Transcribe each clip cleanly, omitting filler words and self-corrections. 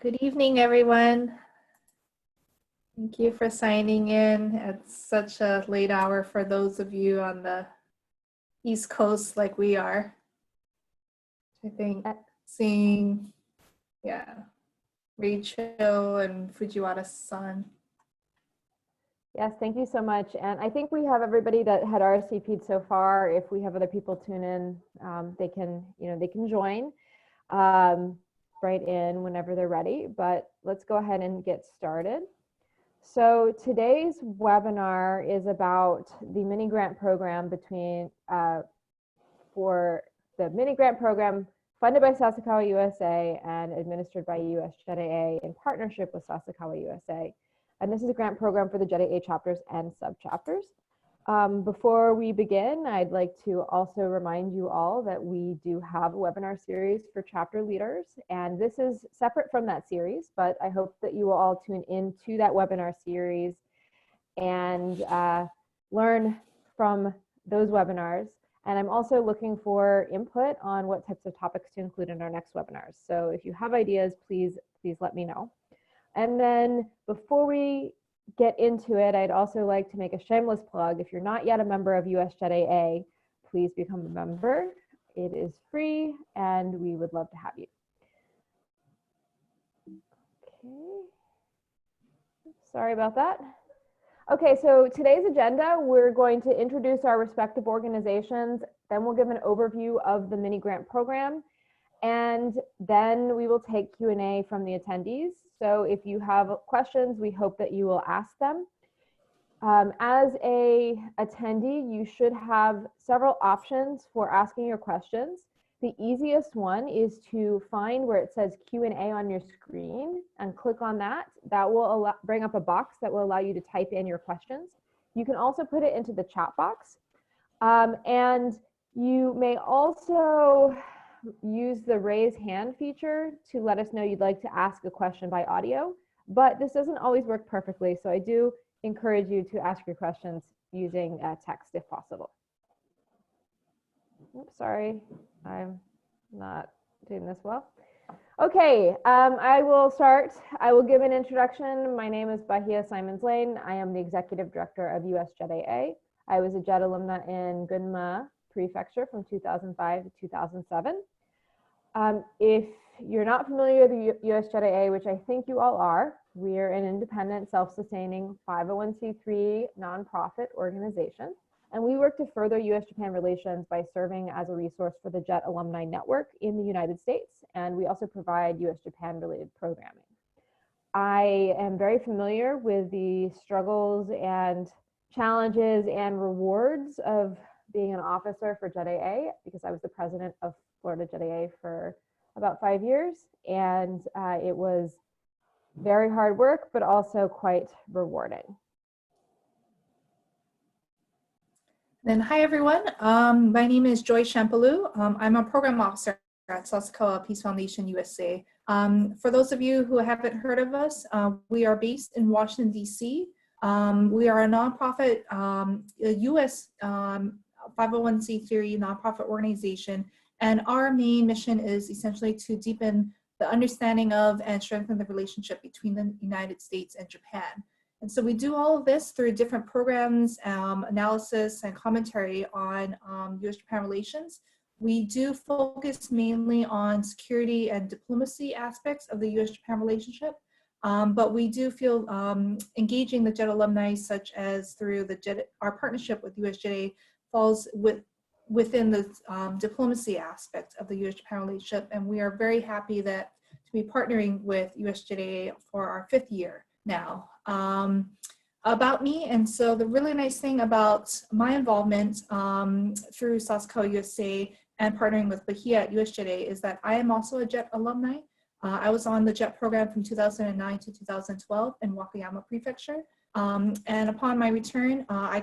Good evening, everyone. Thank you for signing in at such a late hour for those of you on the East Coast like we are. I think seeing, Rachel and Fujiwara-san. Yes, thank you so much. And I think we have everybody that had RSVP'd so far. If we have other people tune in, they can join right in whenever they're ready. But let's go ahead and get started. So today's webinar is about the mini grant program for the mini grant program funded by Sasukawa USA and administered by U.S JETAA in partnership with Sasukawa USA. And this is a grant program for the JETAA chapters and subchapters. Before we begin, I'd like to also remind you all that we do have a webinar series for chapter leaders, and this is separate from that series, but I hope that you will all tune into that webinar series and learn from those webinars. And I'm also looking for input on what types of topics to include in our next webinars. So if you have ideas, please let me know. And then before we get into it, I'd also like to make a shameless plug. If you're not yet a member of U.S JETAA, please become a member. It is free and we would love to have you. Okay. Sorry about that. Okay, so today's agenda, we're going to introduce our respective organizations, then we'll give an overview of the mini grant program, and then we will take Q&A from the attendees. So if you have questions, we hope that you will ask them. As a attendee, you should have several options for asking your questions. The easiest one is to find where it says Q&A on your screen and click on that. That will bring up a box that will allow you to type in your questions. You can also put it into the chat box. And you may also use the raise hand feature to let us know you'd like to ask a question by audio, but this doesn't always work perfectly. So I do encourage you to ask your questions using text if possible. Oops, sorry, I'm not doing this well. Okay, I will start. I will give an introduction. My name is Bahia Simons-Lane. I am the Executive Director of U.S JETAA. I was a JET alumna in Gunma Prefecture from 2005 to 2007. If you're not familiar with the U.S JETAA, which I think you all are, we're an independent, self-sustaining 501c3 nonprofit organization, and we work to further U.S.-Japan relations by serving as a resource for the JET alumni network in the United States, and we also provide U.S.-Japan related programming. I am very familiar with the struggles and challenges and rewards of being an officer for JETAA because I was the president of Florida JETAA for about 5 years, and it was very hard work, but also quite rewarding. Then hi everyone, my name is Joy Shambo Liu. I'm a program officer at Sasukawa Peace Foundation USA. For those of you who haven't heard of us, we are based in Washington, D.C. We are a nonprofit, U.S. 501c3 nonprofit organization, and our main mission is essentially to deepen the understanding of and strengthen the relationship between the United States and Japan. And so we do all of this through different programs, analysis, and commentary on U.S.-Japan relations. We do focus mainly on security and diplomacy aspects of the U.S.-Japan relationship, but we do feel engaging the JET alumni, such as through our partnership with U.S JETAA, falls within the diplomacy aspect of the U.S.-Japan relationship, and we are very happy to be partnering with U.S JETAA for our 5th year now. About me, and so the really nice thing about my involvement through Sasukawa USA and partnering with Bahia at U.S JETAA is that I am also a JET alumni. I was on the JET program from 2009 to 2012 in Wakayama Prefecture. And upon my return, I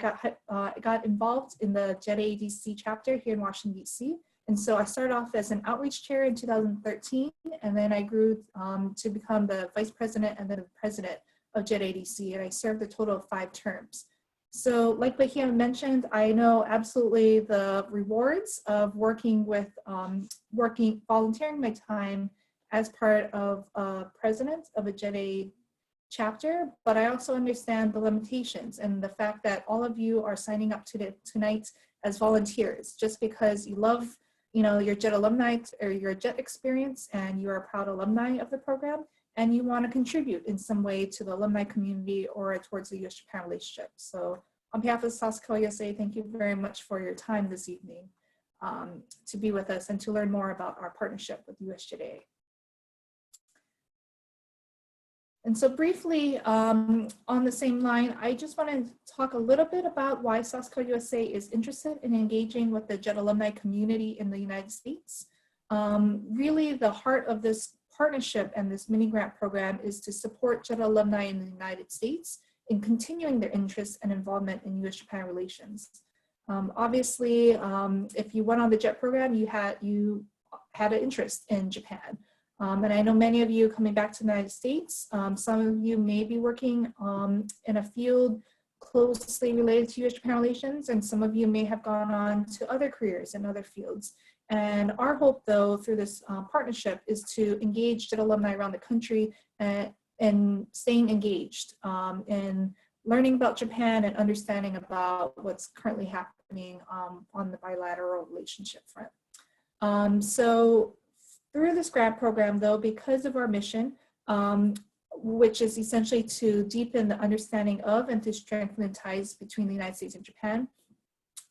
got involved in the JETAA DC chapter here in Washington, D.C. And so I started off as an outreach chair in 2013, and then I grew to become the vice president and then the president of JETAA DC, and I served a total of 5 terms. So like Bahia mentioned, I know absolutely the rewards of working with, volunteering my time as part of president of a JETAA chapter, but I also understand the limitations and the fact that all of you are signing up tonight as volunteers just because you love, your JET alumni or your JET experience and you are a proud alumni of the program and you want to contribute in some way to the alumni community or towards the U.S.-Japan relationship. So on behalf of Sasuke USA, thank you very much for your time this evening to be with us and to learn more about our partnership with USJETAA. And so briefly, on the same line, I just want to talk a little bit about why Sasuke USA is interested in engaging with the JET alumni community in the United States. Really, the heart of this partnership and this mini grant program is to support JET alumni in the United States in continuing their interest and involvement in U.S.-Japan relations. Obviously, if you went on the JET program, you had an interest in Japan. And I know many of you coming back to the United States, some of you may be working in a field closely related to U.S.-Japan relations, and some of you may have gone on to other careers in other fields. And our hope, though, through this partnership is to engage JET alumni around the country and staying engaged in learning about Japan and understanding about what's currently happening on the bilateral relationship front. So through this grant program, though, because of our mission, which is essentially to deepen the understanding of and to strengthen the ties between the United States and Japan,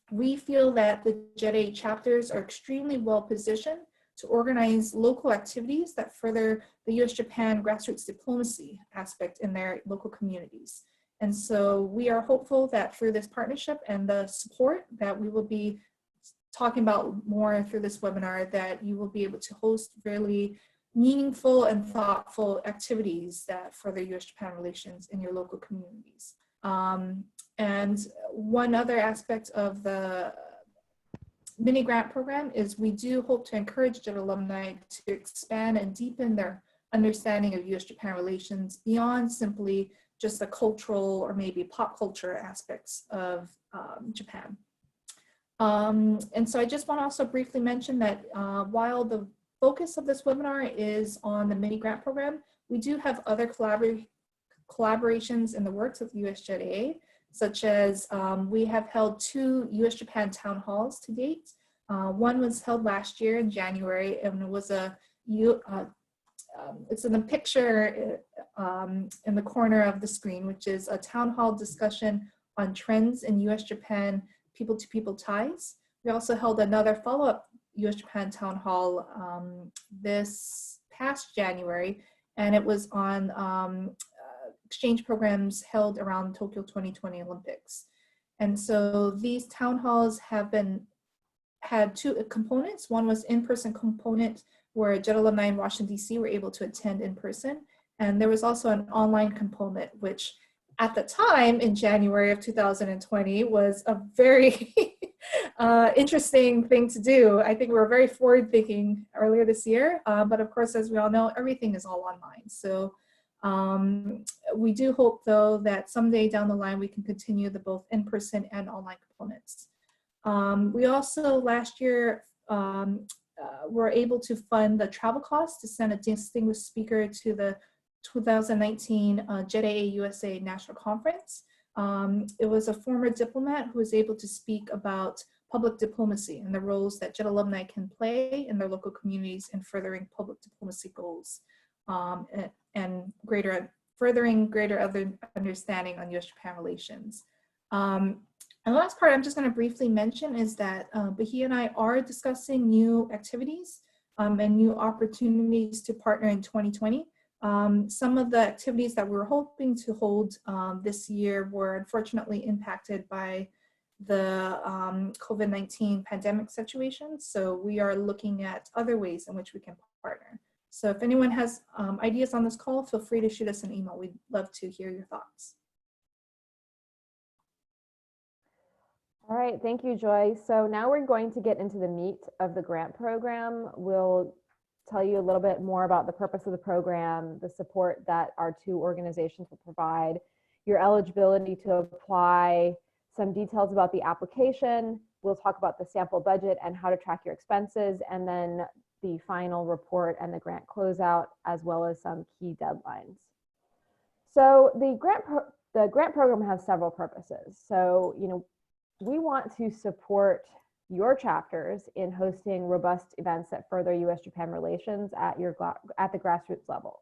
we feel that the JETAA chapters are extremely well positioned to organize local activities that further the U.S.-Japan grassroots diplomacy aspect in their local communities. And so we are hopeful that through this partnership and the support that we will be talking about more through this webinar, that you will be able to host really meaningful and thoughtful activities that further U.S.-Japan relations in your local communities. And one other aspect of the mini grant program is we do hope to encourage JET alumni to expand and deepen their understanding of U.S.-Japan relations beyond simply just the cultural or maybe pop culture aspects of Japan. And so I just want to also briefly mention that while the focus of this webinar is on the mini grant program, we do have other collaborations in the works with USJETAA, such as we have held 2 U.S.-Japan town halls to date. One was held last year in January, and it was it's in the picture in the corner of the screen, which is a town hall discussion on trends in U.S.-Japan people-to-people ties. We also held another follow-up U.S.-Japan town hall this past January, and it was on exchange programs held around Tokyo 2020 Olympics. And so these town halls had 2 components. One was in-person component where JET alumni in Washington, D.C. were able to attend in person. And there was also an online component, which at the time in January of 2020 was a very interesting thing to do. I think we were very forward thinking earlier this year, but of course, as we all know, everything is all online. So we do hope, though, that someday down the line we can continue the both in-person and online components. We also last year were able to fund the travel costs to send a distinguished speaker to the 2019 JETAA USA National Conference. It was a former diplomat who was able to speak about public diplomacy and the roles that JET alumni can play in their local communities in furthering public diplomacy goals and furthering greater understanding on U.S.-Japan relations. And the last part I'm just going to briefly mention is that Bahia and I are discussing new activities and new opportunities to partner in 2020. Some of the activities that we were hoping to hold this year were unfortunately impacted by the COVID-19 pandemic situation. So we are looking at other ways in which we can partner. So if anyone has ideas on this call, feel free to shoot us an email. We'd love to hear your thoughts. All right, thank you, Joy. So now we're going to get into the meat of the grant program. We'll tell you a little bit more about the purpose of the program, the support that our 2 organizations will provide, your eligibility to apply, some details about the application. We'll talk about the sample budget and how to track your expenses, and then the final report and the grant closeout, as well as some key deadlines. So the grant program has several purposes. So, we want to support your chapters in hosting robust events that further U.S.-Japan relations at the grassroots level.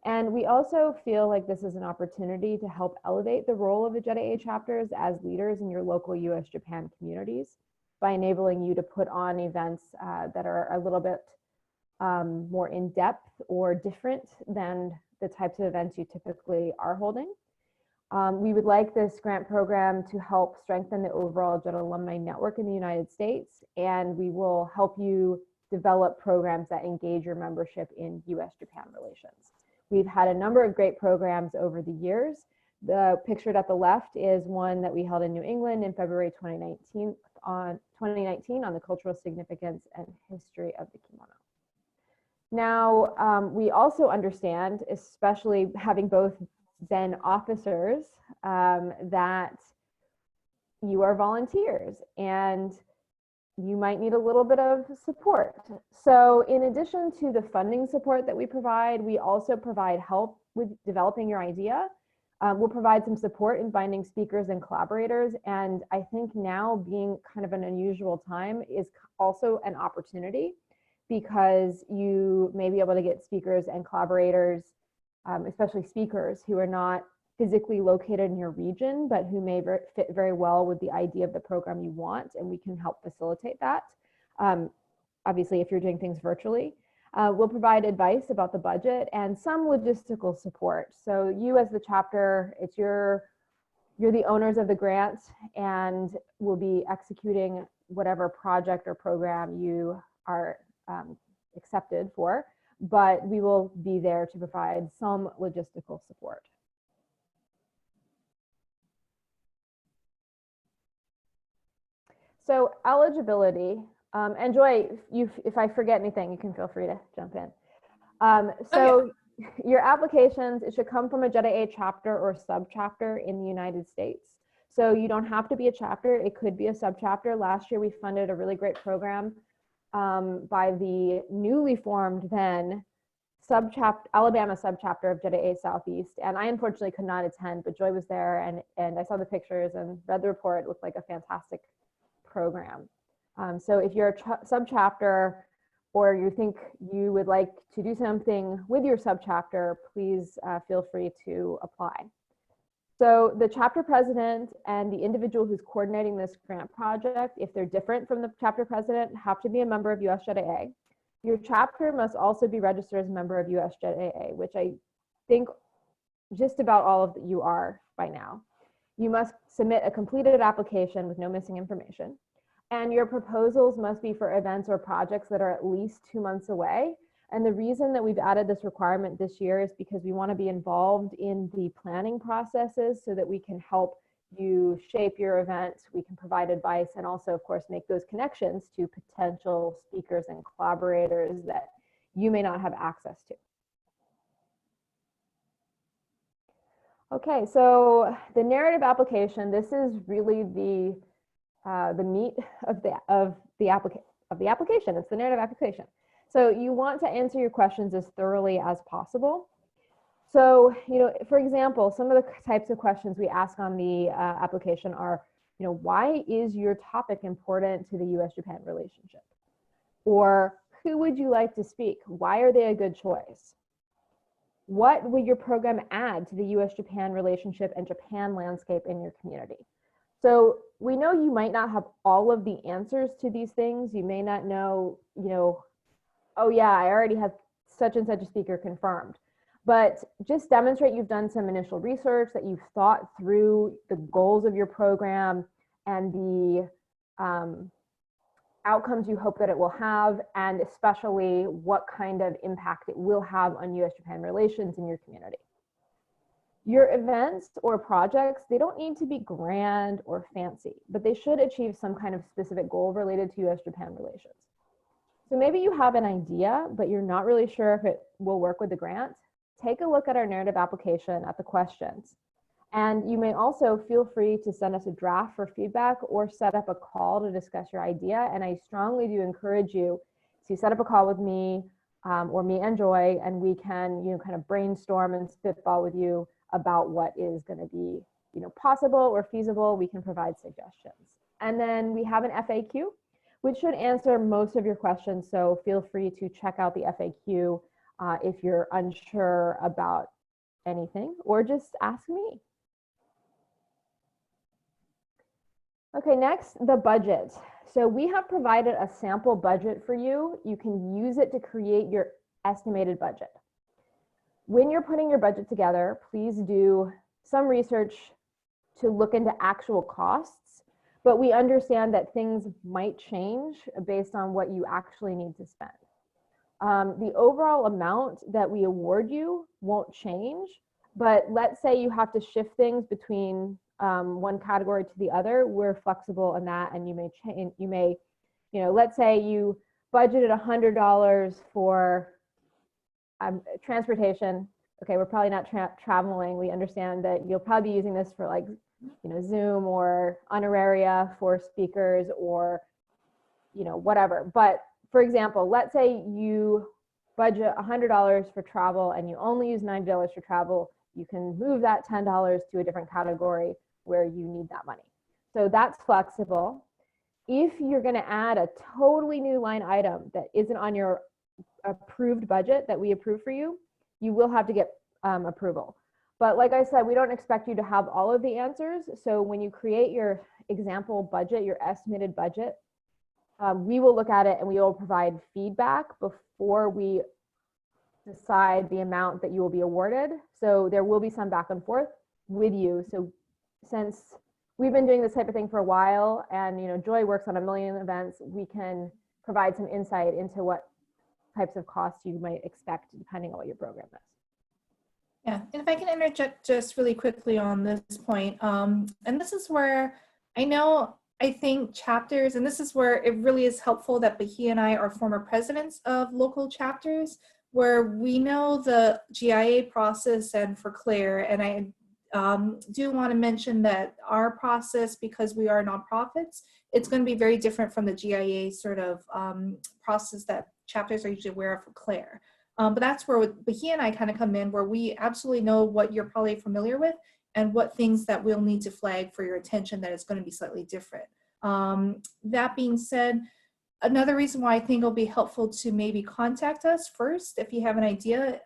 And we also feel like this is an opportunity to help elevate the role of the JETAA chapters as leaders in your local U.S.-Japan communities by enabling you to put on events that are a little bit more in-depth or different than the types of events you typically are holding. We would like this grant program to help strengthen the overall JETAA alumni network in the United States, and we will help you develop programs that engage your membership in U.S.-Japan relations. We've had a number of great programs over the years. The pictured at the left is one that we held in New England in February 2019 on the cultural significance and history of the kimono. Now, we also understand, especially having both been officers, that you are volunteers and you might need a little bit of support. So in addition to the funding support that we provide, we also provide help with developing your idea. We'll provide some support in finding speakers and collaborators. And I think now being kind of an unusual time is also an opportunity, because you may be able to get speakers and collaborators, especially speakers who are not physically located in your region, but who may fit very well with the idea of the program you want, and we can help facilitate that. Obviously, if you're doing things virtually. We'll provide advice about the budget and some logistical support. So you as the chapter, you're the owners of the grant and will be executing whatever project or program you are accepted for, but we will be there to provide some logistical support. So eligibility, and Joy, if I forget anything, you can feel free to jump in. Your applications, it should come from a JETAA chapter or subchapter in the United States. So you don't have to be a chapter, it could be a subchapter. Last year we funded a really great program by the newly formed then Alabama subchapter of JETAA Southeast. And I unfortunately could not attend, but Joy was there and I saw the pictures and read the report. It looked like a fantastic program. So if you're a subchapter or you think you would like to do something with your subchapter, please feel free to apply. So the chapter president and the individual who's coordinating this grant project, if they're different from the chapter president, have to be a member of USJETAA. Your chapter must also be registered as a member of USJETAA, which I think just about all of you are by now. You must submit a completed application with no missing information. And your proposals must be for events or projects that are at least 2 months away. And the reason that we've added this requirement this year is because we want to be involved in the planning processes so that we can help you shape your event. We can provide advice and also, of course, make those connections to potential speakers and collaborators that you may not have access to. Okay, so the narrative application, this is really the meat of the application. It's the narrative application. So you want to answer your questions as thoroughly as possible. So, for example, some of the types of questions we ask on the application are, why is your topic important to the U.S.-Japan relationship? Or who would you like to speak? Why are they a good choice? What would your program add to the U.S.-Japan relationship and Japan landscape in your community? So we know you might not have all of the answers to these things. You may not know, oh yeah, I already have such and such a speaker confirmed. But just demonstrate you've done some initial research, that you've thought through the goals of your program and the outcomes you hope that it will have, and especially what kind of impact it will have on U.S.-Japan relations in your community. Your events or projects, they don't need to be grand or fancy, but they should achieve some kind of specific goal related to U.S.-Japan relations. So maybe you have an idea, but you're not really sure if it will work with the grant. Take a look at our narrative application at the questions. And you may also feel free to send us a draft for feedback or set up a call to discuss your idea. And I strongly do encourage you So you set up a call with me or me and Joy, and we can, kind of brainstorm and spitball with you about what is going to be, possible or feasible. We can provide suggestions. And then we have an FAQ, which should answer most of your questions. So feel free to check out the FAQ if you're unsure about anything, or just ask me. Okay, next, the budget. So we have provided a sample budget for you. You can use it to create your estimated budget. When you're putting your budget together, please do some research to look into actual costs, but we understand that things might change based on what you actually need to spend. The overall amount that we award you won't change, but let's say you have to shift things between one category to the other. We're flexible in that, and you may change. You may, let's say you budgeted $100 for transportation. Okay, we're probably not traveling. We understand that you'll probably be using this for like, Zoom or honoraria for speakers or, whatever. But for example, let's say you budget $100 for travel and you only use $90 for travel. You can move that $10 to a different category where you need that money. So that's flexible. If you're going to add a totally new line item that isn't on your approved budget that we approve for you, you will have to get approval. But like I said, we don't expect you to have all of the answers. So when you create your example budget, your estimated budget, we will look at it and we will provide feedback before we decide the amount that you will be awarded. So there will be some back and forth with you. So since we've been doing this type of thing for a while, and Joy works on a million events, we can provide some insight into what types of costs you might expect depending on what your program is. Yeah, and if I can interject just really quickly on this point, and this is where I think chapters, and this is where it really is helpful that Bahia and I are former presidents of local chapters, where we know the GIA process. And for Claire, and I do want to mention that our process, because we are nonprofits, it's going to be very different from the GIA sort of process that chapters are usually aware of for Claire. But that's where Bahia and I kind of come in, where we absolutely know what you're probably familiar with and what things that we'll need to flag for your attention that is going to be slightly different. That being said, another reason why I think it'll be helpful to maybe contact us first, if you have an idea,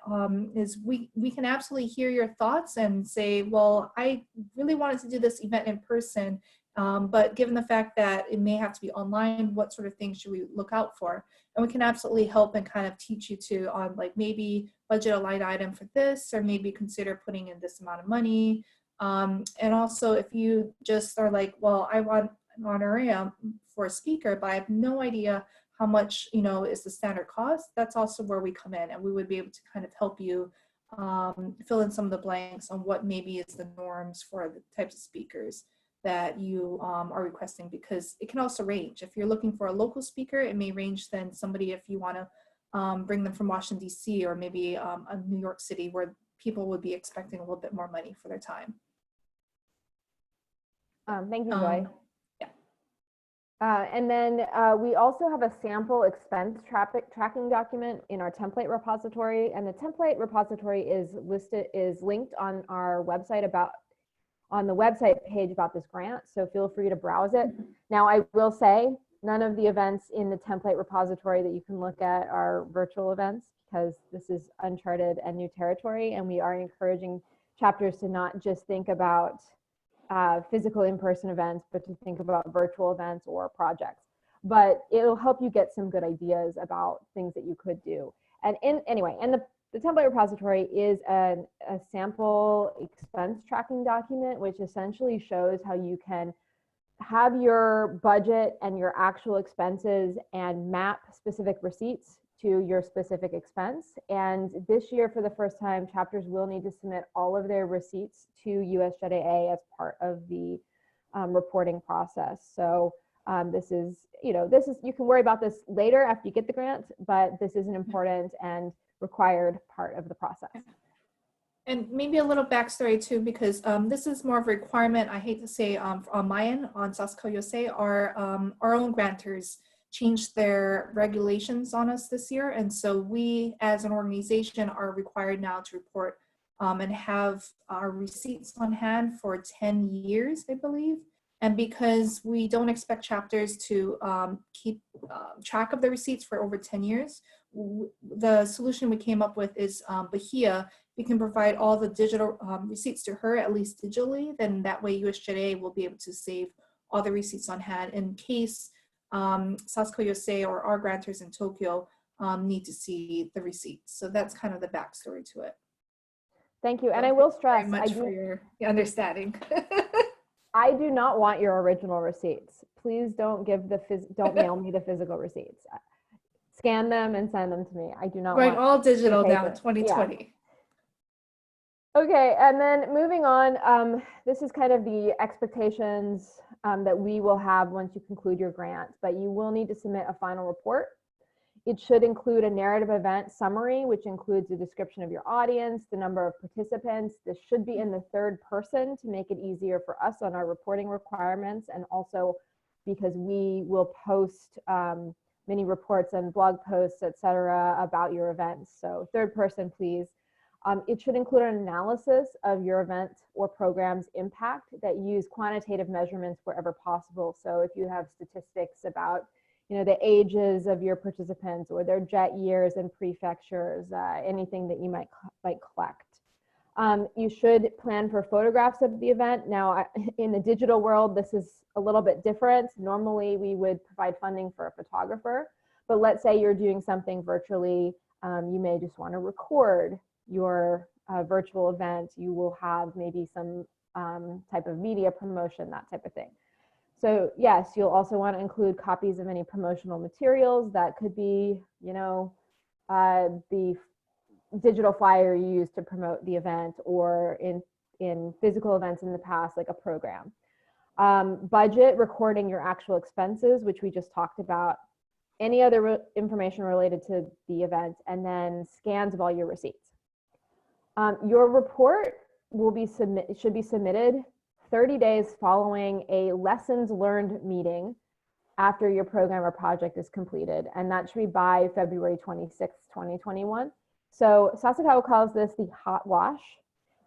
is we can absolutely hear your thoughts and say, well, I really wanted to do this event in person, but given the fact that it may have to be online, what sort of things should we look out for? And we can absolutely help and kind of teach you on like maybe budget a line item for this, or maybe consider putting in this amount of money. And also if you just are like, well, I want an honorarium for a speaker, but I have no idea how much, is the standard cost, that's also where we come in, and we would be able to kind of help you fill in some of the blanks on what maybe is the norms for the types of speakers that you are requesting, because it can also range. If you're looking for a local speaker, it may range than somebody if you want to bring them from Washington, D.C., or maybe a New York City, where people would be expecting a little bit more money for their time. Thank you, Joy. And then we also have a sample expense tracking document in our template repository, and the template repository is linked on our website on the website page about this grant, so feel free to browse it. Now, I will say none of the events in the template repository that you can look at are virtual events, because this is uncharted and new territory, and we are encouraging chapters to not just think about physical in-person events, but to think about virtual events or projects. But it'll help you get some good ideas about things that you could do. And the template repository is a sample expense tracking document, which essentially shows how you can have your budget and your actual expenses and map specific receipts to your specific expense. And this year, for the first time, chapters will need to submit all of their receipts to USJETAA as part of the reporting process. So this is, you can worry about this later after you get the grant, but this is an important and required part of the process. And maybe a little backstory too, because this is more of a requirement, I hate to say, on my end, on Sasuke USA, our own grantors changed their regulations on us this year. And so we as an organization are required now to report and have our receipts on hand for 10 years, I believe. And because we don't expect chapters to keep track of the receipts for over 10 years, the solution we came up with is Bahia. We can provide all the digital receipts to her, at least digitally, then that way USJETAA will be able to save all the receipts on hand in case Sasuke USA or our grantors in Tokyo need to see the receipts. So that's kind of the backstory to it. Thank you. And I will stress, very much for your understanding. I do not want your original receipts. Please don't don't mail me the physical receipts. Scan them and send them to me. I do not Going want all digital now in 2020. Yeah. Okay, and then moving on, this is kind of the expectations that we will have once you conclude your grant, but you will need to submit a final report. It should include a narrative event summary, which includes a description of your audience, the number of participants. This should be in the third person to make it easier for us on our reporting requirements, and also because we will post mini reports and blog posts, etc., about your events. So third person, please. It should include an analysis of your event or program's impact that use quantitative measurements wherever possible. So if you have statistics about the ages of your participants or their jet years and prefectures, anything that you might collect. You should plan for photographs of the event. Now, in the digital world, this is a little bit different. Normally, we would provide funding for a photographer, but let's say you're doing something virtually. You may just want to record your virtual event. You will have maybe some type of media promotion, that type of thing. So yes, you'll also want to include copies of any promotional materials. That could be, the digital flyer you use to promote the event, or in physical events in the past, like a program. Budget, recording your actual expenses, which we just talked about, any other information related to the event, and then scans of all your receipts. Your report should be submitted 30 days following a lessons learned meeting after your program or project is completed, and that should be by February 26, 2021. So Sasakawa calls this the hot wash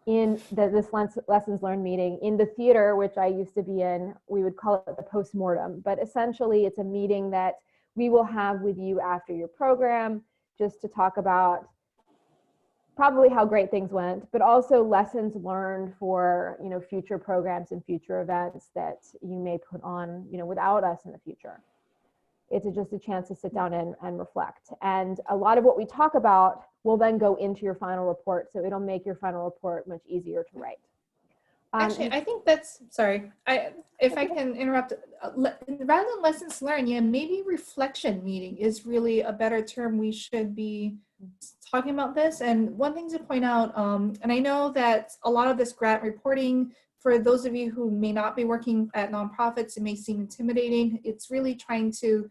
in this lessons learned meeting. In the theater, which I used to be in, we would call it the postmortem, but essentially it's a meeting that we will have with you after your program, just to talk about probably how great things went, but also lessons learned for future programs and future events that you may put on without us in the future. It's just a chance to sit down and reflect. And a lot of what we talk about will then go into your final report, so it'll make your final report much easier to write. Actually, I think that's, sorry, if I can interrupt, rather than lessons learned, yeah, maybe reflection meeting is really a better term. We should be talking about this. And one thing to point out, and I know that a lot of this grant reporting, for those of you who may not be working at nonprofits, it may seem intimidating. It's really trying to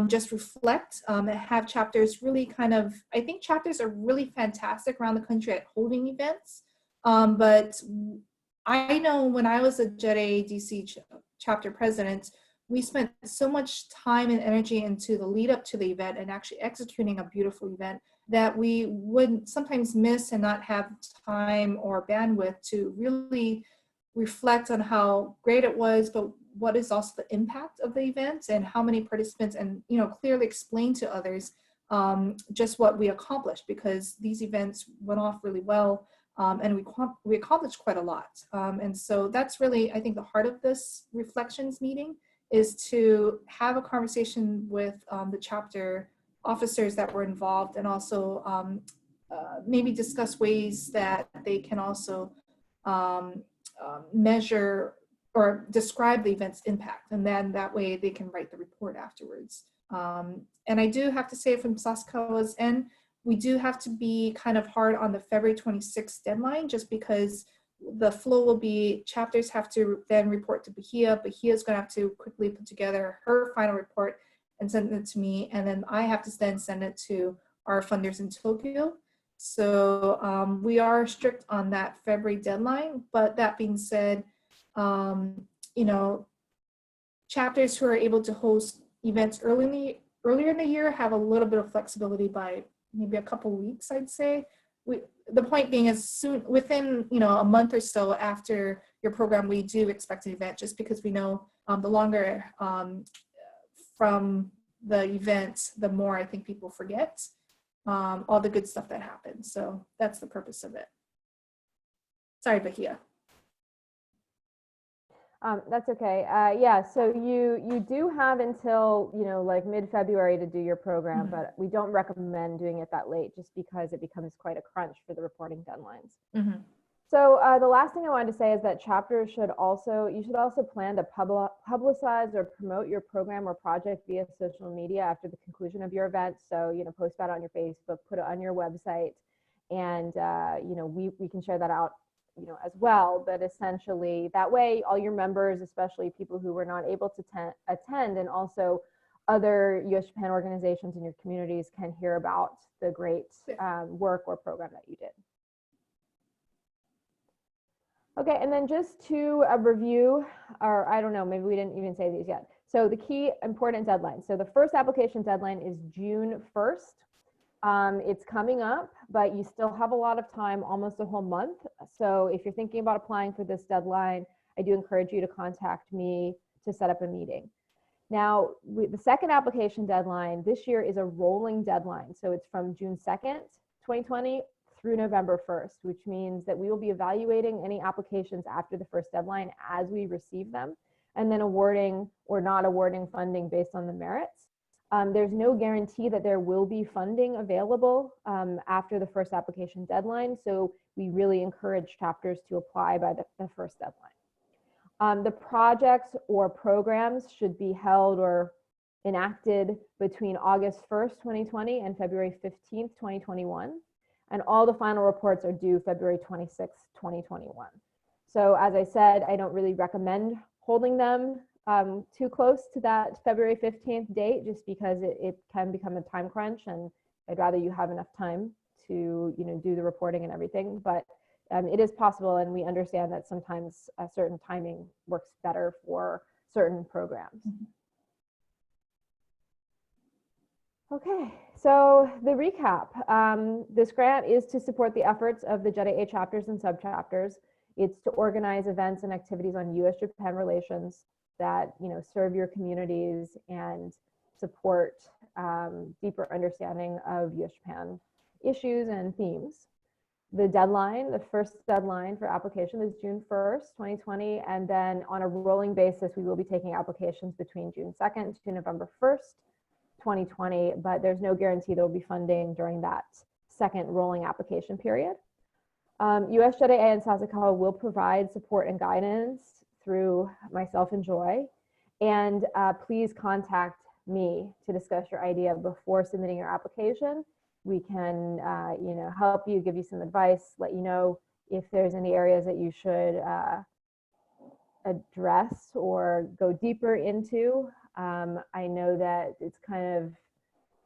just reflect and have chapters really I think chapters are really fantastic around the country at holding events. But I know when I was a JETAA DC chapter president, we spent so much time and energy into the lead up to the event and actually executing a beautiful event that we would sometimes miss and not have time or bandwidth to really reflect on how great it was, but what is also the impact of the event and how many participants, and clearly explain to others just what we accomplished, because these events went off really well. And we accomplished quite a lot. And so that's really, I think, the heart of this reflections meeting, is to have a conversation with the chapter officers that were involved, and also maybe discuss ways that they can also measure or describe the event's impact. And then that way they can write the report afterwards. And I do have to say, from Sasakawa's end, we do have to be kind of hard on the February 26th deadline, just because the flow will be chapters have to then report to Bahia. Bahia is going to have to quickly put together her final report and send it to me. And then I have to then send it to our funders in Tokyo. So we are strict on that February deadline. But that being said, chapters who are able to host events earlier in the year have a little bit of flexibility by maybe a couple weeks, I'd say. The point being is soon, within a month or so after your program, we do expect an event, just because we know the longer from the event, the more I think people forget all the good stuff that happens. So that's the purpose of it. Sorry, Bahia. That's okay. Yeah, so you do have until, like mid-February to do your program, but we don't recommend doing it that late just because it becomes quite a crunch for the reporting deadlines. So the last thing I wanted to say is that chapters you should also plan to publicize or promote your program or project via social media after the conclusion of your event. So, post that on your Facebook, put it on your website, and, we can share that out as well. But essentially that way all your members, especially people who were not able to attend, and also other U.S. Japan organizations in your communities, can hear about the great work or program that you did. Okay, and then just to review, or I don't know, maybe we didn't even say these yet. So the key important deadlines. So the first application deadline is June 1st. It's coming up, but you still have a lot of time, almost a whole month. So if you're thinking about applying for this deadline, I do encourage you to contact me to set up a meeting. Now, the second application deadline this year is a rolling deadline. So it's from June 2nd, 2020 through November 1st, which means that we will be evaluating any applications after the first deadline as we receive them, and then awarding or not awarding funding based on the merits. There's no guarantee that there will be funding available after the first application deadline, so we really encourage chapters to apply by the first deadline. The projects or programs should be held or enacted between August 1st, 2020 and February 15th, 2021. And all the final reports are due February 26th, 2021. So as I said, I don't really recommend holding them too close to that February 15th date, just because it can become a time crunch, and I'd rather you have enough time to do the reporting and everything. But it is possible, and we understand that sometimes a certain timing works better for certain programs. Okay, so the recap. This grant is to support the efforts of the JETAA chapters and subchapters. It's to organize events and activities on U.S. Japan relations that serve your communities and support deeper understanding of U.S. Japan issues and themes. The deadline, the first deadline for application, is June 1st, 2020, and then on a rolling basis, we will be taking applications between June 2nd to November 1st, 2020, but there's no guarantee there will be funding during that second rolling application period. U.S. JETAA and Sasakawa will provide support and guidance through myself and Joy, and please contact me to discuss your idea before submitting your application. We can help you, give you some advice, let you know if there's any areas that you should address or go deeper into. I know that it's kind of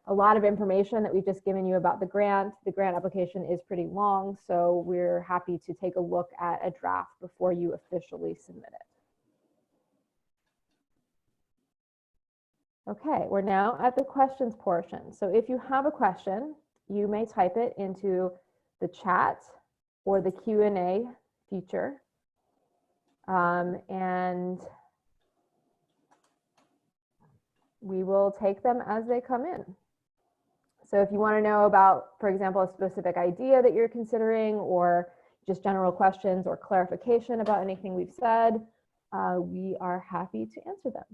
a lot of information that we've just given you about the grant. The grant application is pretty long, so we're happy to take a look at a draft before you officially submit it. Okay, we're now at the questions portion. So if you have a question, you may type it into the chat or the Q&A feature. And we will take them as they come in. So if you want to know about, for example, a specific idea that you're considering, or just general questions or clarification about anything we've said, we are happy to answer them.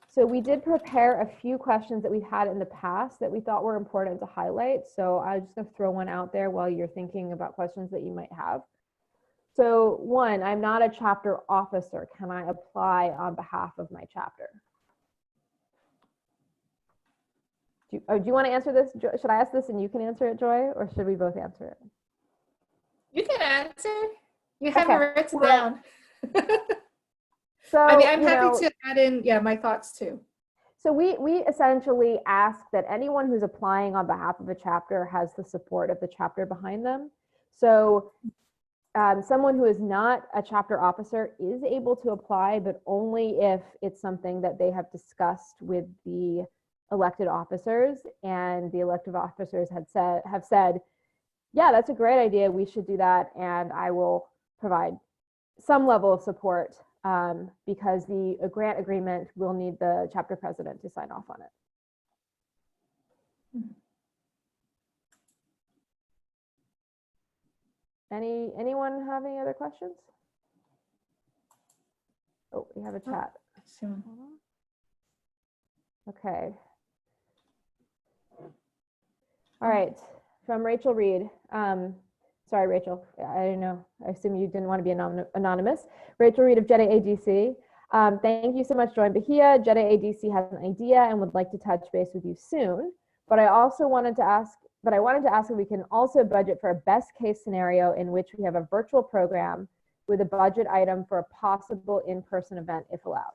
So we did prepare a few questions that we've had in the past that we thought were important to highlight. So I'm just going to throw one out there while you're thinking about questions that you might have. So one, I'm not a chapter officer. Can I apply on behalf of my chapter? Do you want to answer this? Should I ask this and you can answer it, Joy, or should we both answer it? You can answer. You have it written down. So I mean, I'm happy to add in, my thoughts too. So we essentially ask that anyone who's applying on behalf of a chapter has the support of the chapter behind them. So someone who is not a chapter officer is able to apply, but only if it's something that they have discussed with the elected officers, and the elected officers have said, yeah, that's a great idea, we should do that, and I will provide some level of support, because the grant agreement will need the chapter president to sign off on it. Anyone have any other questions? Oh, we have a chat. Okay. All right, from Rachel Reed. Sorry, Rachel, I don't know. I assume you didn't want to be anonymous. Rachel Reed of JETAA ADC. Thank you so much, Join Bahia. JETAA ADC has an idea and would like to touch base with you soon. But I wanted to ask if we can also budget for a best case scenario in which we have a virtual program with a budget item for a possible in-person event if allowed.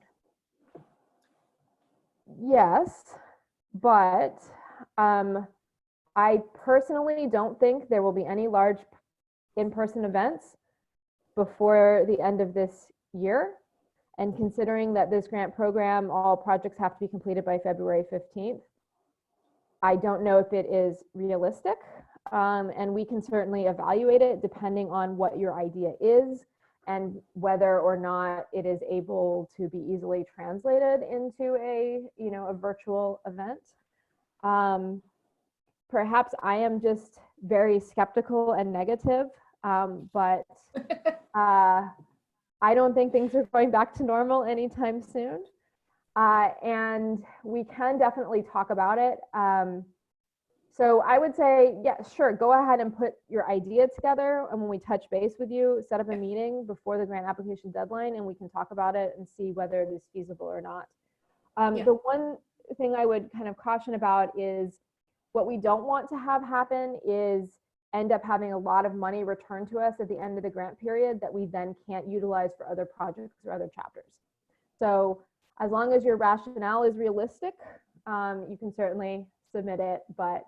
Yes, but I personally don't think there will be any large in-person events before the end of this year. And considering that this grant program, all projects have to be completed by February 15th, I don't know if it is realistic. And we can certainly evaluate it depending on what your idea is and whether or not it is able to be easily translated into a virtual event. Perhaps I am just very skeptical and negative, but I don't think things are going back to normal anytime soon. And we can definitely talk about it. So I would say, yeah, sure, go ahead and put your idea together. And when we touch base with you, set up a meeting before the grant application deadline, and we can talk about it and see whether it is feasible or not. The one thing I would kind of caution about is what we don't want to have happen is end up having a lot of money returned to us at the end of the grant period that we then can't utilize for other projects or other chapters. So as long as your rationale is realistic, you can certainly submit it, but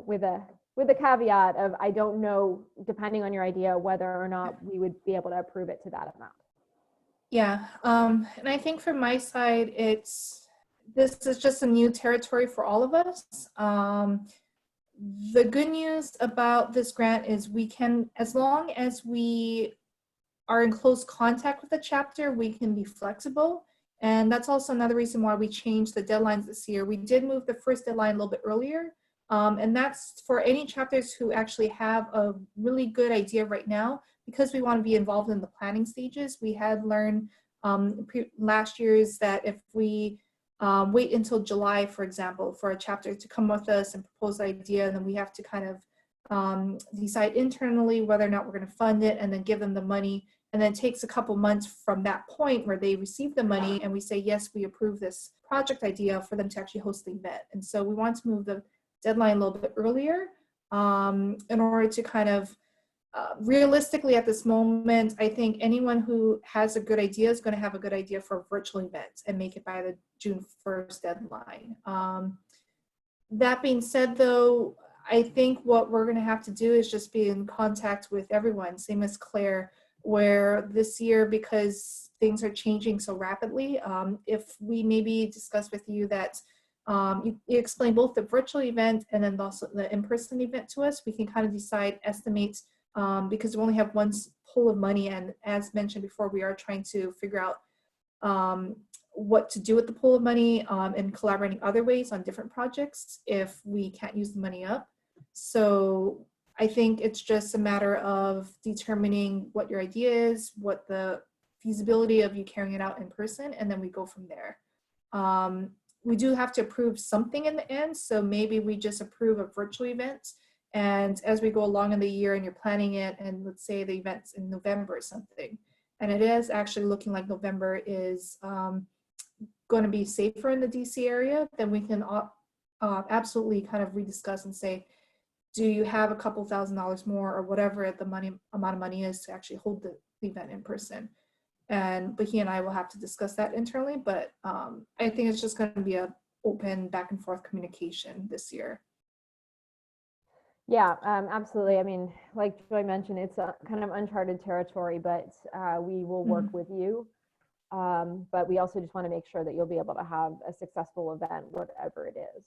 with a caveat of I don't know, depending on your idea, whether or not we would be able to approve it to that amount. Yeah, and I think from my side, this is just a new territory for all of us. The good news about this grant is we can, as long as we are in close contact with the chapter, we can be flexible. And that's also another reason why we changed the deadlines this year. We did move the first deadline a little bit earlier. And that's for any chapters who actually have a really good idea right now, because we want to be involved in the planning stages. We had learned last year's that if we wait until July, for example, for a chapter to come with us and propose an idea, and then we have to kind of decide internally whether or not we're going to fund it and then give them the money. And then it takes a couple months from that point where they receive the money and we say, yes, we approve this project idea, for them to actually host the event. And so we want to move the deadline a little bit earlier in order to kind of realistically at this moment, I think anyone who has a good idea is going to have a good idea for a virtual event and make it by the June 1st deadline. That being said, though, I think what we're going to have to do is just be in contact with everyone, same as Claire, where this year, because things are changing so rapidly, if we maybe discuss with you that you explain both the virtual event and then also the in-person event to us, we can kind of estimate, because we only have one pool of money, and as mentioned before, we are trying to figure out what to do with the pool of money and collaborating other ways on different projects if we can't use the money up. So I think it's just a matter of determining what your idea is, what the feasibility of you carrying it out in person, and then we go from there. We do have to approve something in the end, so maybe we just approve a virtual event, and as we go along in the year and you're planning it, and let's say the event's in November or something, and it is actually looking like November is going to be safer in the DC area, then we can absolutely kind of rediscuss and say, do you have a couple $1,000s more or whatever the amount of money is to actually hold the event in person? And Bahia and I will have to discuss that internally, but I think it's just going to be an open back and forth communication this year. Yeah, absolutely. I mean, like Joy mentioned, it's a kind of uncharted territory, but we will work with you. But we also just want to make sure that you'll be able to have a successful event, whatever it is.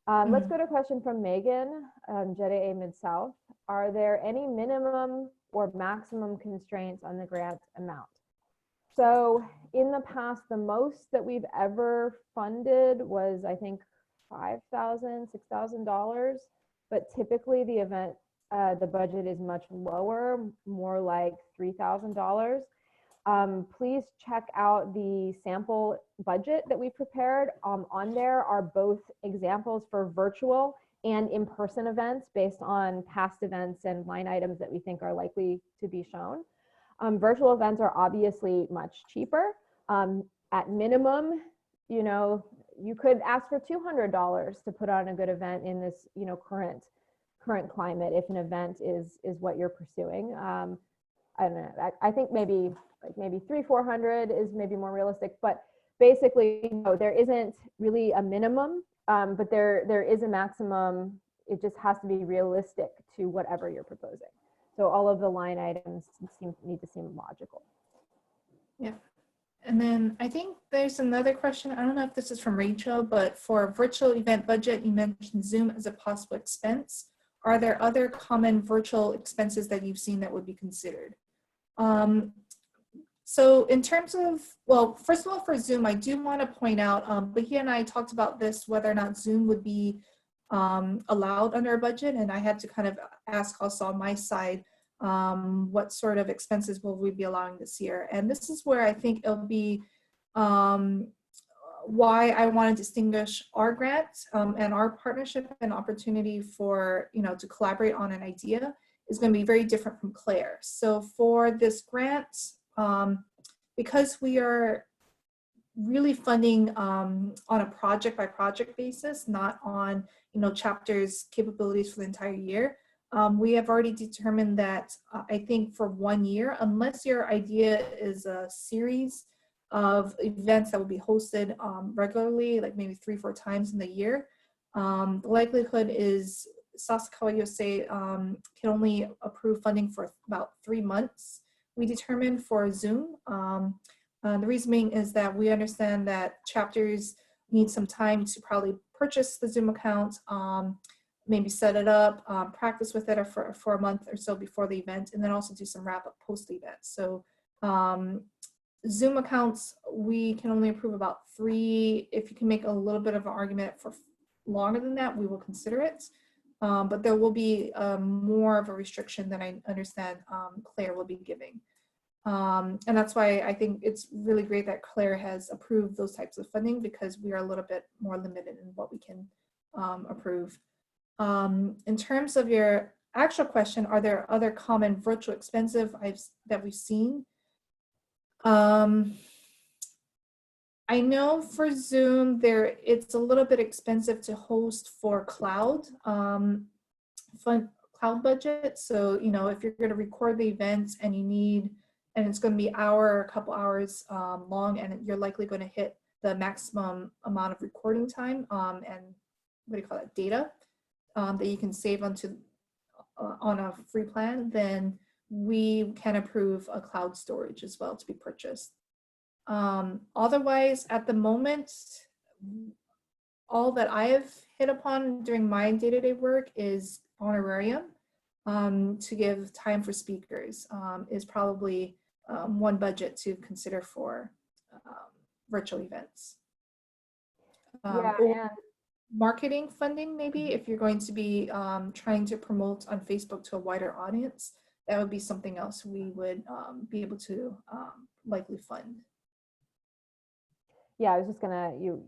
Let's go to a question from Megan, JETAA Mid-South. Are there any minimum or maximum constraints on the grant amount? So in the past, the most that we've ever funded was, I think, $5,000, $6,000. But typically the event, the budget is much lower, more like $3,000. Please check out the sample budget that we prepared. On there are both examples for virtual and in-person events based on past events and line items that we think are likely to be shown. Virtual events are obviously much cheaper. At minimum, you know, you could ask for $200 to put on a good event in this, you know, current climate if an event is what you're pursuing. I don't know. I think maybe $300-400 is maybe more realistic, but basically, you know, there isn't really a minimum, but there is a maximum. It just has to be realistic to whatever you're proposing. So all of the line items need to seem logical. Yeah. And then I think there's another question. I don't know if this is from Rachel, but for virtual event budget, you mentioned Zoom as a possible expense. Are there other common virtual expenses that you've seen that would be considered? So in terms of, well, first of all, for Zoom, I do want to point out, Bahia and I talked about this, whether or not Zoom would be allowed under a budget, and I had to kind of ask also on my side, what sort of expenses will we be allowing this year? And this is where I think it'll be why I want to distinguish our grant and our partnership and opportunity for, you know, to collaborate on an idea is going to be very different from Claire. So for this grant, because we are really funding on a project by project basis, not on, you know, chapters capabilities for the entire year, we have already determined that I think for 1 year, unless your idea is a series of events that will be hosted regularly, like maybe 3-4 times in the year, the likelihood is Sasuke USA can only approve funding for about 3 months. We determined for Zoom. The reason being is that we understand that chapters need some time to probably purchase the Zoom account, maybe set it up, practice with it for a month or so before the event, and then also do some wrap up post the event. So Zoom accounts, we can only approve about 3. If you can make a little bit of an argument for longer than that, we will consider it. But there will be more of a restriction than I understand Claire will be giving. And that's why I think it's really great that Claire has approved those types of funding, because we are a little bit more limited in what we can approve. In terms of your actual question, are there other common virtual expenses that we've seen? I know for Zoom, it's a little bit expensive to host for cloud budget. So, you know, if you're going to record the events and it's going to be hour or a couple hours long, and you're likely going to hit the maximum amount of recording time and what do you call it, data that you can save onto on a free plan, then we can approve a cloud storage as well to be purchased. Otherwise, at the moment, all that I have hit upon during my day-to-day work is honorarium to give time for speakers is probably one budget to consider for virtual events. Or marketing funding, maybe if you're going to be trying to promote on Facebook to a wider audience, that would be something else we would be able to likely fund. Yeah, I was just gonna, you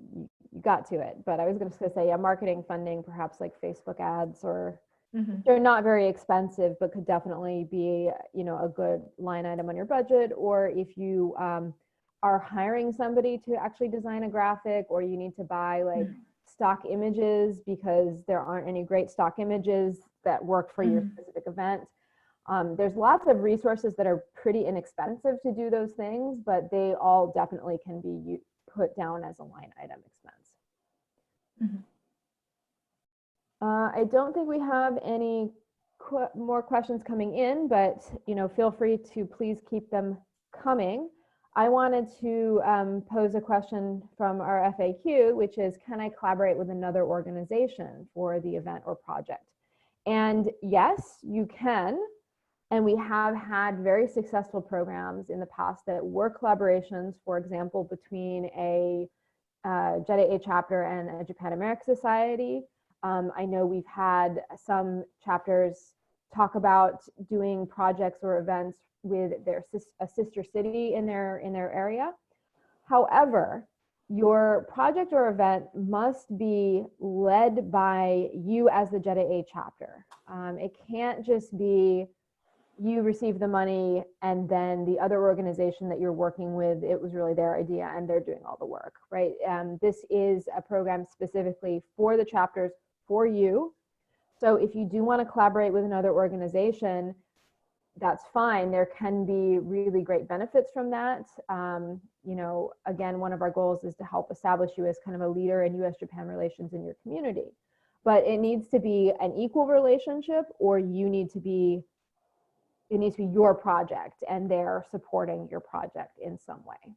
got to it, but I was just gonna say, yeah, marketing funding, perhaps like Facebook ads, or they're not very expensive, but could definitely be, you know, a good line item on your budget. Or if you are hiring somebody to actually design a graphic, or you need to buy like stock images because there aren't any great stock images that work for your specific event. There's lots of resources that are pretty inexpensive to do those things, but they all definitely can be put down as a line item expense. I don't think we have any more questions coming in, but feel free to please keep them coming. I wanted to pose a question from our FAQ, which is, can I collaborate with another organization for the event or project? And yes, you can. And we have had very successful programs in the past that were collaborations, for example, between a JETAA chapter and a Japan America Society. I know we've had some chapters talk about doing projects or events with a sister city in their area. However, your project or event must be led by you as the JETAA chapter. It can't just be you receive the money and then the other organization that you're working with, it was really their idea and they're doing all the work, right? This is a program specifically for the chapters, for you. So if you do want to collaborate with another organization, that's fine. There can be really great benefits from that. Again, one of our goals is to help establish you as kind of a leader in U.S.-Japan relations in your community. But it needs to be an equal relationship, or it needs to be your project and they're supporting your project in some way.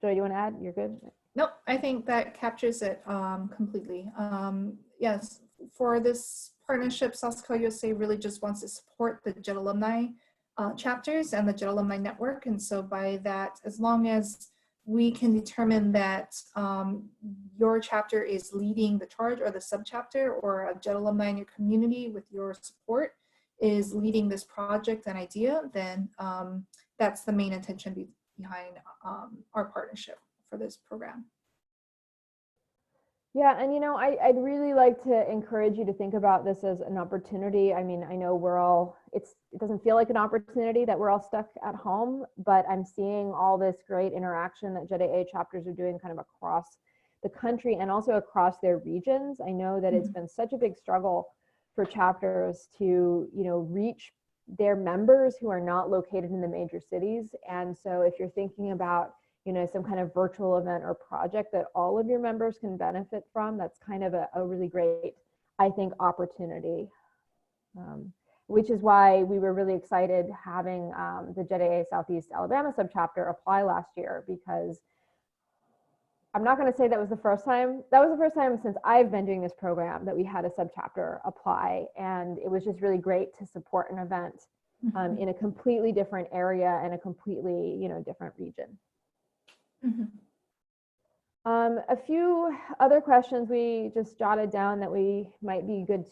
Joy, do you want to add? You're good? Nope, I think that captures it completely. Yes, for this partnership, Sasuke USA really just wants to support the JET alumni chapters and the JET alumni network. And so by that, as long as we can determine that your chapter is leading the charge, or the subchapter or a JET alumni in your community with your support is leading this project and idea, then that's the main intention behind our partnership for this program. Yeah, and I'd really like to encourage you to think about this as an opportunity. I mean, I know it doesn't feel like an opportunity that we're all stuck at home, but I'm seeing all this great interaction that JETAA chapters are doing kind of across the country and also across their regions. I know that it's been such a big struggle for chapters to, reach their members who are not located in the major cities. And so if you're thinking about some kind of virtual event or project that all of your members can benefit from, that's kind of a really great, I think, opportunity. Which is why we were really excited having the JETAA Southeast Alabama subchapter apply last year, because I'm not going to say that was the first time. That was the first time since I've been doing this program that we had a subchapter apply, and it was just really great to support an event in a completely different area and a completely, different region. A few other questions we just jotted down that we might be good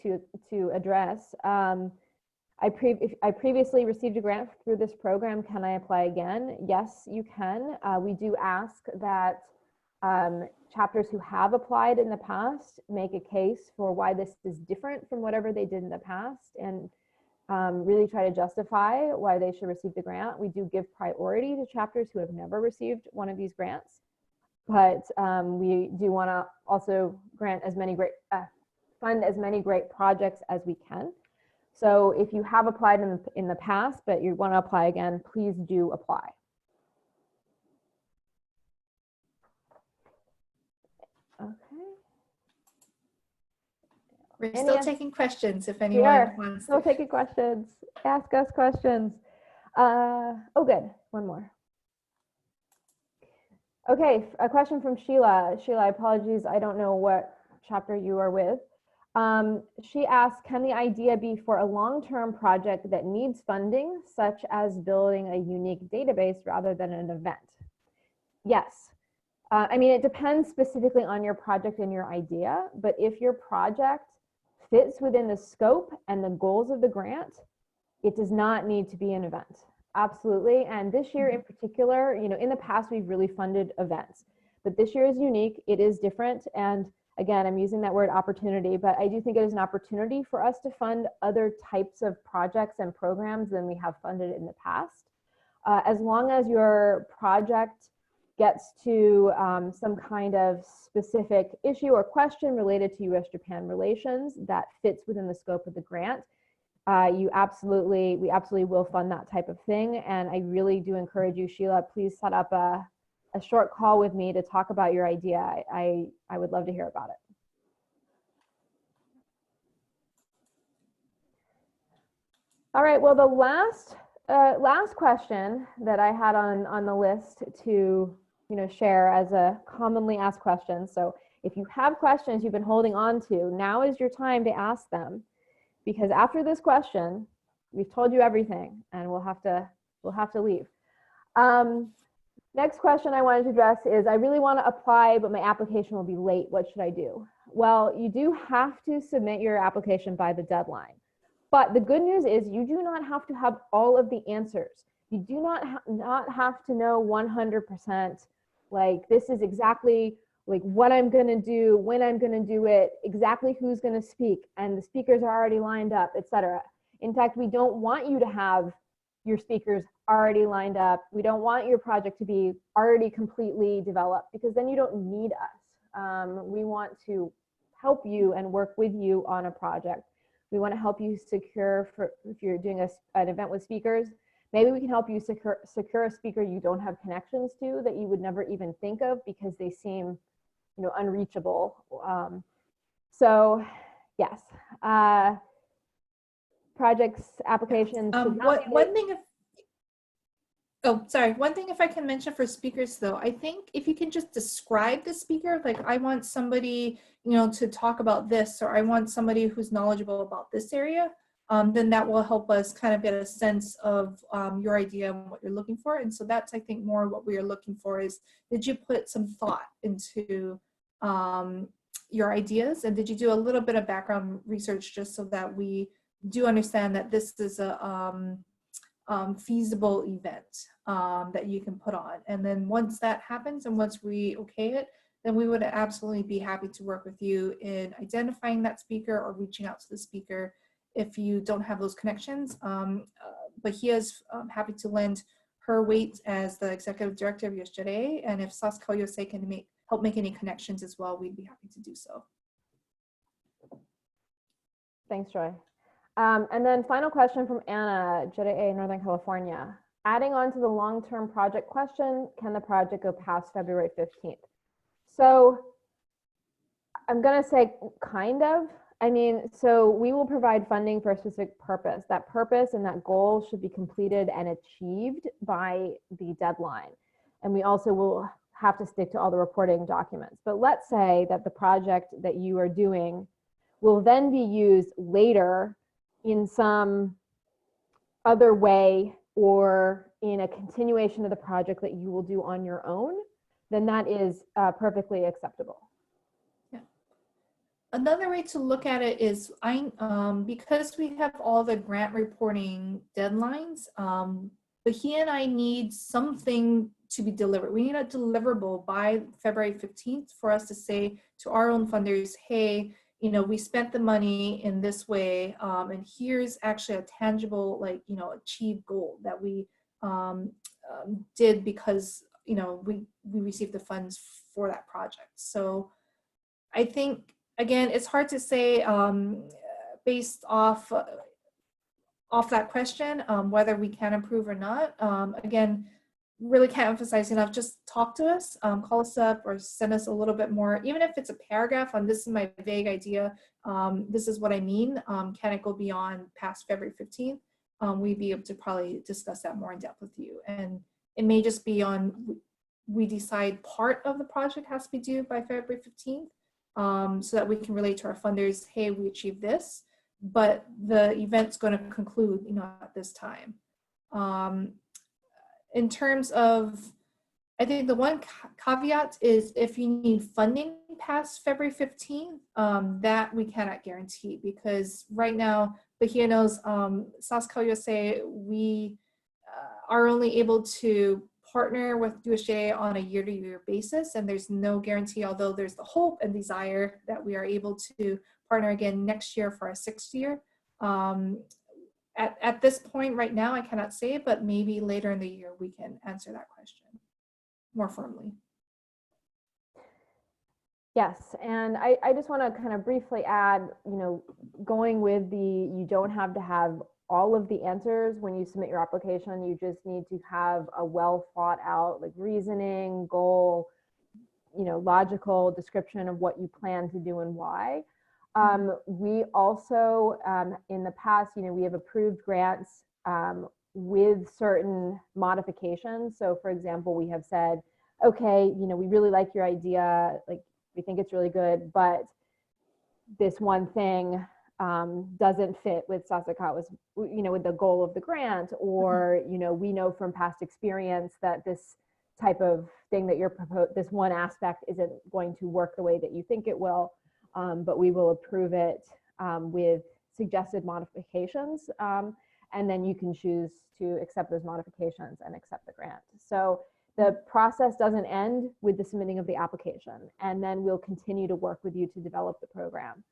to address. I previously received a grant through this program. Can I apply again? Yes, you can. We do ask that chapters who have applied in the past make a case for why this is different from whatever they did in the past, and really try to justify why they should receive the grant. We do give priority to chapters who have never received one of these grants, but we do want to also grant fund as many great projects as we can. So if you have applied in the past, but you want to apply again, please do apply. Okay. We're still taking questions if anyone wants to. Still taking questions. Ask us questions. Oh, good. One more. Okay, a question from Sheila. Sheila, apologies, I don't know what chapter you are with. She asked, can the idea be for a long-term project that needs funding, such as building a unique database rather than an event? Yes. I mean, it depends specifically on your project and your idea, but if your project fits within the scope and the goals of the grant, it does not need to be an event. Absolutely. And this year in particular, in the past, we've really funded events, but this year is unique. It is different. And again, I'm using that word opportunity, but I do think it is an opportunity for us to fund other types of projects and programs than we have funded in the past. As long as your project gets to some kind of specific issue or question related to U.S.-Japan relations that fits within the scope of the grant, we absolutely will fund that type of thing. And I really do encourage you, Sheila, please set up a a short call with me to talk about your idea, I would love to hear about it. All right, well, the last question that I had on the list to share as a commonly asked question. So if you have questions you've been holding on to, now is your time to ask them, because after this question, we've told you everything and we'll have to leave. Next question I wanted to address is, I really want to apply, but my application will be late. What should I do? Well, you do have to submit your application by the deadline. But the good news is you do not have to have all of the answers. You do not have to know 100%, like this is exactly like what I'm going to do, when I'm going to do it, exactly who's going to speak, and the speakers are already lined up, etc. In fact, we don't want you to have your speakers already lined up. We don't want your project to be already completely developed, because then you don't need us. We want to help you and work with you on a project. We want to help you secure, if you're doing an event with speakers, maybe we can help you secure a speaker you don't have connections to, that you would never even think of because they seem unreachable. So yes, projects, applications. One thing, one thing if I can mention for speakers though, I think if you can just describe the speaker, like I want somebody, to talk about this, or I want somebody who's knowledgeable about this area, then that will help us kind of get a sense of your idea and what you're looking for. And so that's, I think, more what we are looking for is, did you put some thought into your ideas? And did you do a little bit of background research just so that we do understand that this is a feasible event that you can put on? And then once that happens and once we okay it, then we would absolutely be happy to work with you in identifying that speaker or reaching out to the speaker if you don't have those connections. Bahia is happy to lend her weight as the executive director of U.S JETAA, and if Sasuke USA can help make any connections as well, we'd be happy to do so. Thanks, Joy. And then final question from Anna, JETAA, Northern California. Adding on to the long-term project question, can the project go past February 15th? So I'm going to say kind of. I mean, so we will provide funding for a specific purpose. That purpose and that goal should be completed and achieved by the deadline. And we also will have to stick to all the reporting documents. But let's say that the project that you are doing will then be used later in some other way or in a continuation of the project that you will do on your own, then that is perfectly acceptable. Yeah. Another way to look at it is, because we have all the grant reporting deadlines, Bahia and I need something to be delivered. We need a deliverable by February 15th for us to say to our own funders, hey, we spent the money in this way, and here's actually a tangible, achieved goal that we did because, we received the funds for that project. So I think, again, it's hard to say based off that question whether we can improve or not. Again, really can't emphasize enough, just talk to us, call us up or send us a little bit more, even if it's a paragraph on this is my vague idea, this is what I mean, can it go beyond past February 15th? We'd be able to probably discuss that more in depth with you. And it may just be on, we decide part of the project has to be due by February 15th, so that we can relate to our funders, hey, we achieved this, but the event's going to conclude, at this time. In terms of, I think the one caveat is if you need funding past February 15th, that we cannot guarantee, because right now, Bahia knows Sasuke USA, we are only able to partner with USJETAA on a year-to-year basis, and there's no guarantee, although there's the hope and desire that we are able to partner again next year for our 6th year. At this point right now, I cannot say, but maybe later in the year we can answer that question more firmly. Yes, and I just want to kind of briefly add, going with the, you don't have to have all of the answers when you submit your application. You just need to have a well thought out, like, reasoning, goal, logical description of what you plan to do and why. We also, in the past, we have approved grants with certain modifications. So for example, we have said, okay, we really like your idea, like, we think it's really good, but this one thing doesn't fit with Sasakawa's, with the goal of the grant, or, we know from past experience that this type of thing that you're proposing, this one aspect isn't going to work the way that you think it will, but we will approve it with suggested modifications. And then you can choose to accept those modifications and accept the grant. So the process doesn't end with the submitting of the application, and then we'll continue to work with you to develop the program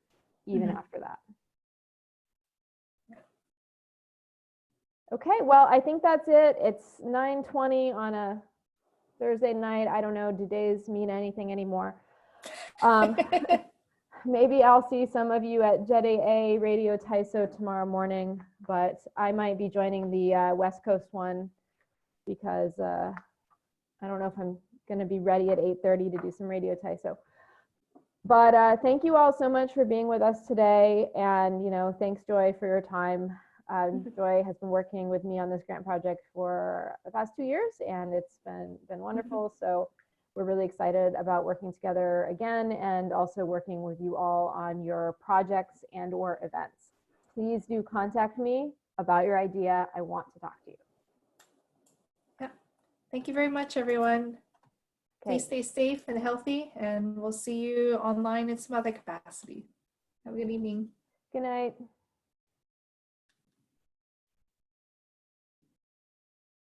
even after that. Okay, well, I think that's it. It's 9:20 on a Thursday night. I don't know, do days mean anything anymore? Maybe I'll see some of you at JETAA Radio Taiso tomorrow morning, but I might be joining the West Coast one because I don't know if I'm going to be ready at 8:30 to do some Radio Taiso. But thank you all so much for being with us today. And, thanks, Joy, for your time. Joy has been working with me on this grant project for the past 2 years, and it's been wonderful. So we're really excited about working together again, and also working with you all on your projects and or events. Please do contact me about your idea. I want to talk to you. Yeah. Thank you very much, everyone. Okay. Please stay safe and healthy, and we'll see you online in some other capacity. Have a good evening. Good night.